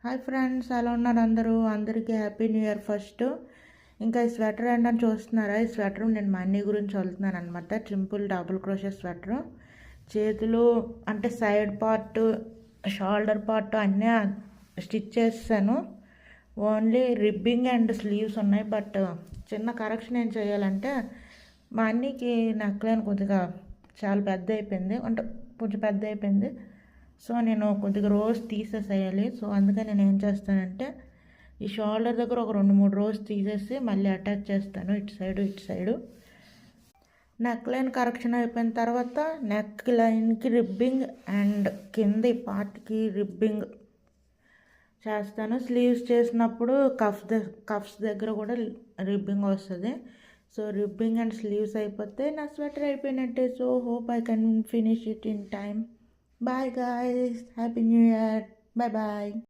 Hi friends, ఎలా ఉన్నారు అందరూ? అందరికీ హ్యాపీ న్యూ ఇయర్ ఫస్ట్. ఇంకా ఈ స్వెటర్ ఏంటని చూస్తున్నారా? ఈ స్వెటర్ నేను మా అన్నీ గురించి చదువుతున్నాను అనమాట. Simple double crochet sweater. చేతులు అంటే సైడ్ పార్ట్, షోల్డర్ పార్ట్ అన్నీ స్టిచ్ చేస్తాను. ఓన్లీ రిబ్బింగ్ అండ్ స్లీవ్స్ ఉన్నాయి. బట్ చిన్న కరెక్షన్ ఏం చేయాలంటే మా అన్నీకి నెక్లైన్ కొద్దిగా చాలా పెద్ద అయిపోయింది, అంటే కొంచెం పెద్ద అయిపోయింది. సో నేను కొద్దిగా రోజ్ తీసేసేయాలి. సో అందుకని నేను ఏం చేస్తానంటే ఈ షోల్డర్ దగ్గర ఒక 2-3 రోజ్ తీసేసి మళ్ళీ అటాచ్ చేస్తాను ఇటు సైడు. నెక్ లైన్ కరెక్షన్ అయిపోయిన తర్వాత నెక్ లైన్కి రిబ్బింగ్ అండ్ కింద ఈ పార్ట్కి రిబ్బింగ్ చేస్తాను. స్లీవ్స్ చేసినప్పుడు కఫ్స్ దగ్గర కూడా రిబ్బింగ్ వస్తుంది. సో రిబ్బింగ్ అండ్ స్లీవ్స్ అయిపోతే నా స్వెటర్ అయిపోయినట్టే. So hope I can finish it in time. Bye guys, happy new year, bye bye.